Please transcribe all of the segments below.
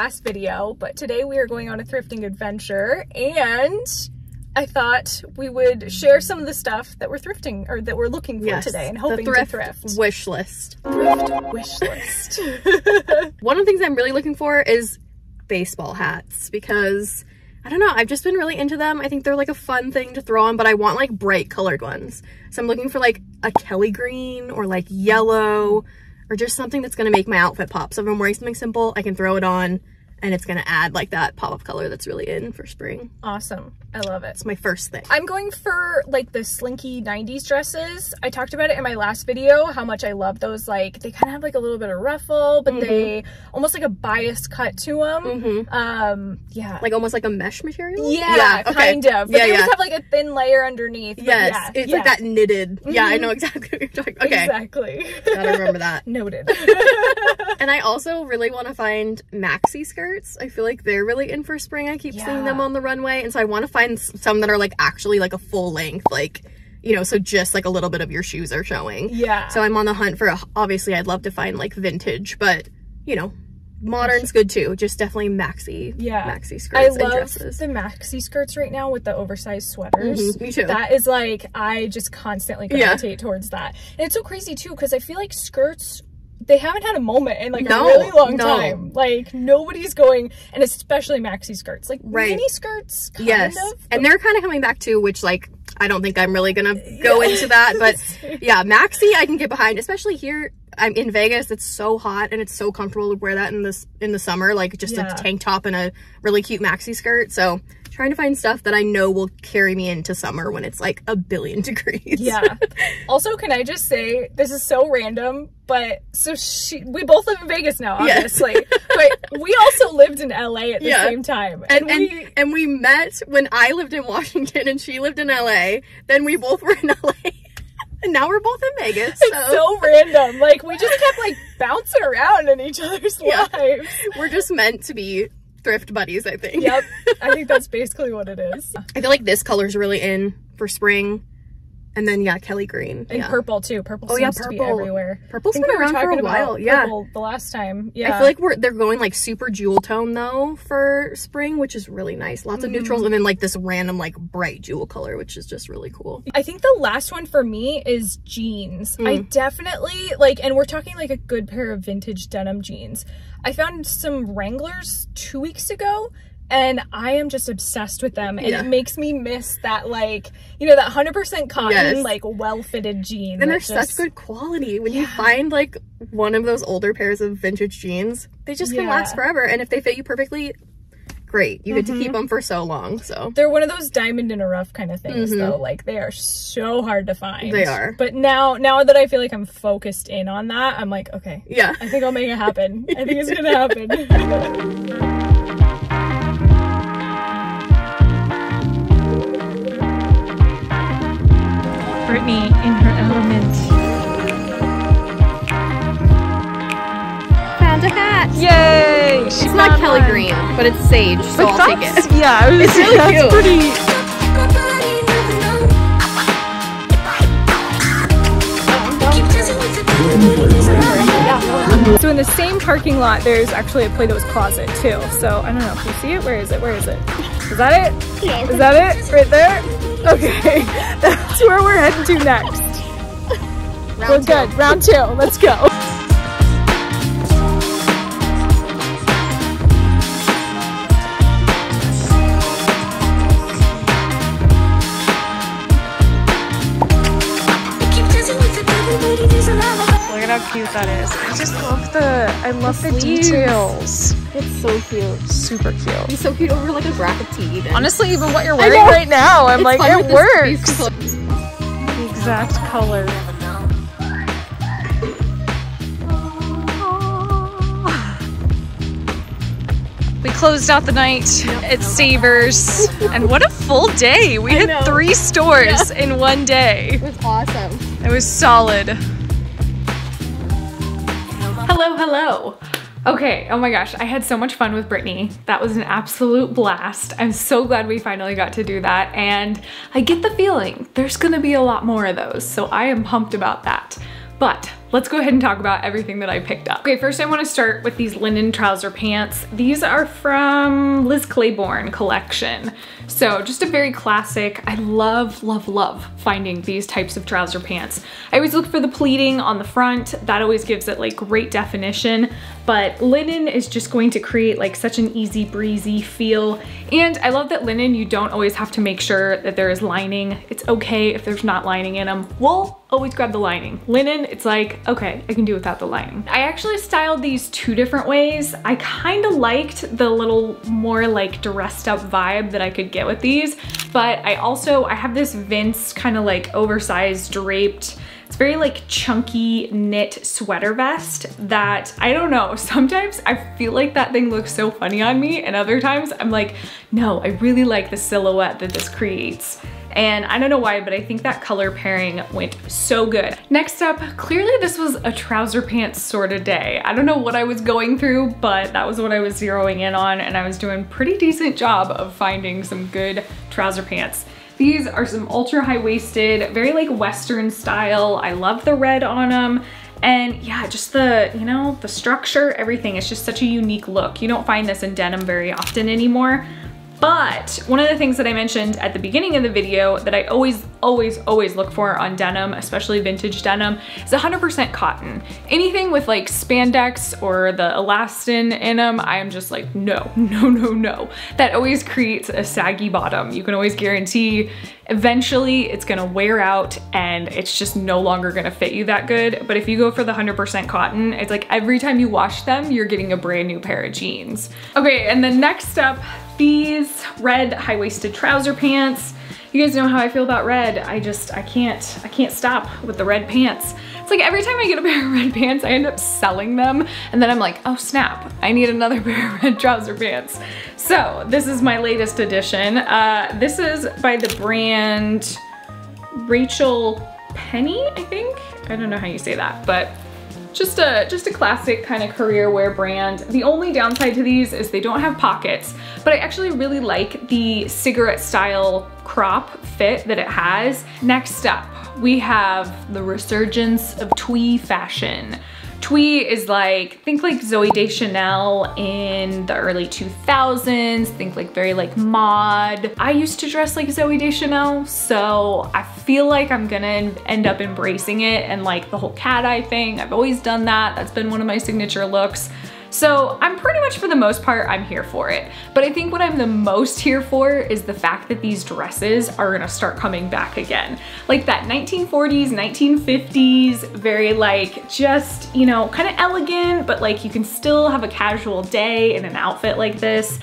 last video, but today we are going on a thrifting adventure, and I thought we would share some of the stuff that we're thrifting or that we're looking for today and hoping to thrift. Wish list. Thrift wish list. One of the things I'm really looking for is baseball hats, because I don't know, I've just been really into them. I think they're like a fun thing to throw on, but I want like bright colored ones. So I'm looking for like a Kelly green or like yellow, or just something that's gonna make my outfit pop. So if I'm wearing something simple, I can throw it on and it's gonna add like that pop-up color that's really in for spring. Awesome. I love it. It's my first thing. I'm going for like the Slinky 90s dresses. I talked about it in my last video, how much I love those. Like they kind of have like a little bit of ruffle, but they almost like a biased cut to them. Yeah. Like almost like a mesh material? Yeah, kind of. But they just have like a thin layer underneath. Yes, it's like that knitted. Yeah, I know exactly what you're talking about. Okay. Exactly. Gotta remember that. Noted. And I also really want to find Maxi Skirts. I feel like they're really in for spring. I keep seeing them on the runway, and so I want to find some that are like actually like a full length, like, you know, so just like a little bit of your shoes are showing. Yeah. So I'm on the hunt for, obviously I'd love to find like vintage, but you know, modern's good too. Just definitely maxi skirts and dresses. I love the maxi skirts right now with the oversized sweaters. Me too. That is like, I just constantly gravitate towards that. And it's so crazy too, because I feel like skirts, they haven't had a moment in like a really long time. Like nobody's going, and especially maxi skirts, like mini skirts kind of. And they're kind of coming back too, which like I don't think I'm really gonna go into that, but yeah, maxi I can get behind, especially here. I'm in Vegas, it's so hot and it's so comfortable to wear that in the summer, like just a tank top and a really cute maxi skirt. So trying to find stuff that I know will carry me into summer when it's like a billion degrees. Yeah. Also, can I just say, this is so random, but so we both live in Vegas now, obviously, but we also lived in LA at the same time. And we met when I lived in Washington and she lived in LA. Then we both were in LA. And now we're both in Vegas. It's so random. Like, we just kept like bouncing around in each other's lives. We're just meant to be thrift buddies, I think. Yep. I think that's basically what it is. I feel like this color's really in for spring. And then, Kelly green. And purple, too. Purple seems to be everywhere. Purple's been around for a while. Purple the last time. Yeah. I feel like they're going, like, super jewel tone, though, for spring, which is really nice. Lots of neutrals, and then, like, this random, like, bright jewel color, which is just really cool. I think the last one for me is jeans. I definitely, like, and we're talking, like, a good pair of vintage denim jeans. I found some Wranglers 2 weeks ago, and I am just obsessed with them. And it makes me miss that, like, you know, that 100% cotton, like, well-fitted jean. And they're such good quality. When you find, like, one of those older pairs of vintage jeans, they just can last forever. And if they fit you perfectly, great. You get to keep them for so long, so. They're one of those diamond in a rough kind of things, though. Like, they are so hard to find. They are. But now that I feel like I'm focused in on that, I'm like, okay. Yeah. I think I'll make it happen. I think it's gonna happen. Brittany in her element. Found a hat! Yay! It's not Kelly green, but it's sage, so I'll take it. Yeah, it's really cute. Pretty. So in the same parking lot, there's actually a Plato's Closet too. So I don't know, can you see it? Where is it? Where is it? Is that it? Yeah. Is that it? Right there? Okay, that's where we're heading to next. We're good. Round 2. Let's go. Look at how cute that is. I just love the details. It's so cute. Super cute. It's so cute over like a graphic tee even. Honestly, even what you're wearing right now, I'm like, it works. The exact color. We closed out the night at Savers, and what a full day. We hit 3 stores in one day. It was awesome. It was solid. Hello. Okay, oh my gosh, I had so much fun with Brittany. That was an absolute blast. I'm so glad we finally got to do that, and I get the feeling there's gonna be a lot more of those, so I am pumped about that. But let's go ahead and talk about everything that I picked up. Okay, first I want to start with these linen trouser pants. These are from Liz Claiborne collection. So just a very classic. I love, love, love finding these types of trouser pants. I always look for the pleating on the front. That always gives it like great definition, but linen is just going to create like such an easy breezy feel. And I love that linen, you don't always have to make sure that there is lining. It's okay if there's not lining in them. Wool, always grab the lining. Linen, it's like, okay, I can do without the lining. I actually styled these two different ways. I kind of liked the little more like dressed up vibe that I could get with these, but I have this Vince kind of like oversized draped, it's very like chunky knit sweater vest that, I don't know, sometimes I feel like that thing looks so funny on me, and other times I'm like, no, I really like the silhouette that this creates. And I don't know why, but I think that color pairing went so good. Next up, clearly this was a trouser pants sort of day. I don't know what I was going through, but that was what I was zeroing in on, and I was doing a pretty decent job of finding some good trouser pants. These are some ultra high-waisted, very like Western style. I love the red on them. And yeah, just the, you know, the structure, everything. It's just such a unique look. You don't find this in denim very often anymore. But one of the things that I mentioned at the beginning of the video that I always look for on denim, especially vintage denim, is 100% cotton. Anything with like spandex or the elastin in them, I am just like, no, no, no, no. That always creates a saggy bottom. You can always guarantee eventually it's gonna wear out and it's just no longer gonna fit you that good. But if you go for the 100% cotton, it's like every time you wash them, you're getting a brand new pair of jeans. Okay, and then next up, these red high-waisted trouser pants. You guys know how I feel about red. I can't stop with the red pants. It's like every time I get a pair of red pants, I end up selling them, and then I'm like, oh snap, I need another pair of red trouser pants. So this is my latest addition. This is by the brand Rachel Penny, I think. I don't know how you say that, but just a classic kind of career wear brand. The only downside to these is they don't have pockets, but I actually really like the cigarette style crop fit that it has. Next up, we have the resurgence of Twee Fashion. Twee is like, think like Zooey Deschanel in the early 2000s, think like very like mod. I used to dress like Zooey Deschanel, so I feel like I'm gonna end up embracing it, and like the whole cat eye thing, I've always done that. That's been one of my signature looks. So I'm pretty much, for the most part, I'm here for it. But I think what I'm the most here for is the fact that these dresses are gonna start coming back again. Like that 1940s, 1950s, very like just, you know, kind of elegant, but like you can still have a casual day in an outfit like this.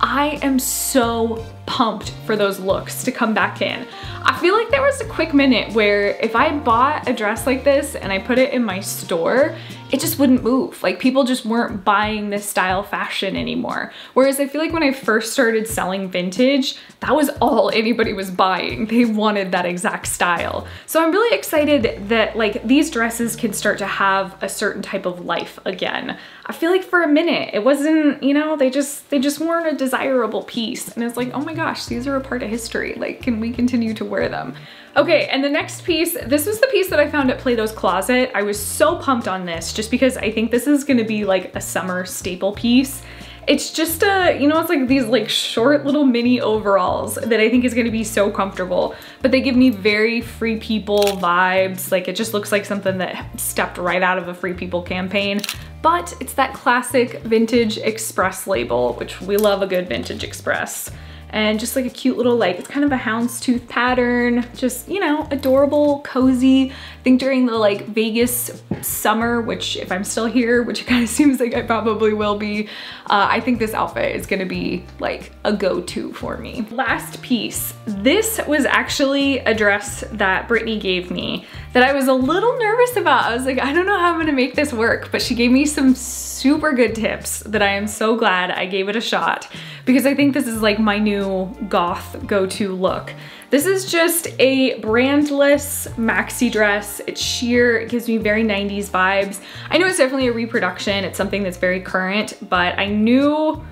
I am so pumped for those looks to come back in. I feel like there was a quick minute where if I bought a dress like this and I put it in my store, it just wouldn't move. Like people just weren't buying this style fashion anymore. Whereas I feel like when I first started selling vintage, that was all anybody was buying. They wanted that exact style. So I'm really excited that like these dresses can start to have a certain type of life again. I feel like for a minute, it wasn't, you know, they just weren't a desirable piece. And it's like, oh my gosh, these are a part of history. Like, can we continue to wear them? Okay, and the next piece, this was the piece that I found at Plato's Closet. I was so pumped on this just because I think this is gonna be like a summer staple piece. It's just a, you know, it's like these like short little mini overalls that I think is gonna be so comfortable, but they give me very Free People vibes. Like it just looks like something that stepped right out of a Free People campaign, but it's that classic vintage express label, which we love a good vintage express. And just like a cute little, like, it's kind of a houndstooth pattern, just, you know, adorable, cozy. I think during the like Vegas summer, which if I'm still here, which it kind of seems like I probably will be, I think this outfit is gonna be like a go-to for me. Last piece, this was actually a dress that Brittany gave me that I was a little nervous about. I was like, I don't know how I'm gonna make this work, but she gave me some super good tips that I am so glad I gave it a shot, because I think this is like my new goth go-to look. This is just a brandless maxi dress. It's sheer, it gives me very 90s vibes. I know it's definitely a reproduction. It's something that's very current, but I knew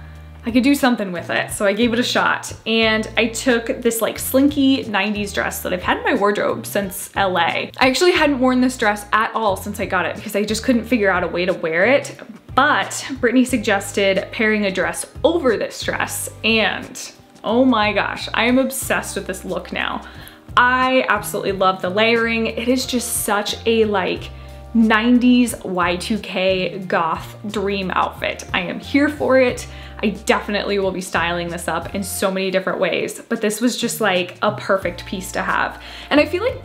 I could do something with it. So I gave it a shot, and I took this like slinky 90s dress that I've had in my wardrobe since LA. I actually hadn't worn this dress at all since I got it because I just couldn't figure out a way to wear it. But Brittany suggested pairing a dress over this dress, and oh my gosh, I am obsessed with this look now. I absolutely love the layering. It is just such a like 90s Y2K goth dream outfit. I am here for it. I definitely will be styling this up in so many different ways, but this was just like a perfect piece to have. And I feel like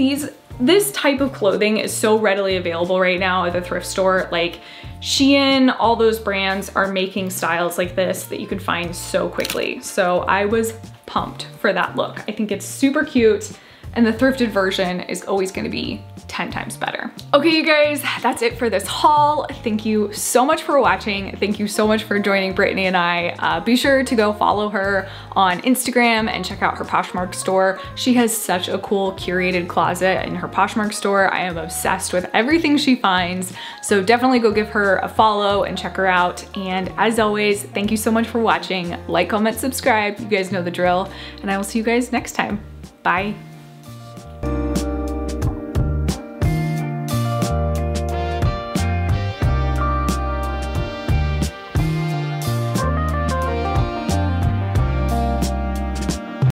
this type of clothing is so readily available right now at the thrift store. Like Shein, all those brands are making styles like this that you can find so quickly. So I was pumped for that look. I think it's super cute, and the thrifted version is always gonna be 10 times better. Okay, you guys, that's it for this haul. Thank you so much for watching. Thank you so much for joining Brittany and I. Be sure to go follow her on Instagram and check out her Poshmark store. She has such a cool curated closet in her Poshmark store. I am obsessed with everything she finds. So definitely go give her a follow and check her out. And as always, thank you so much for watching. Like, comment, subscribe. You guys know the drill. And I will see you guys next time. Bye.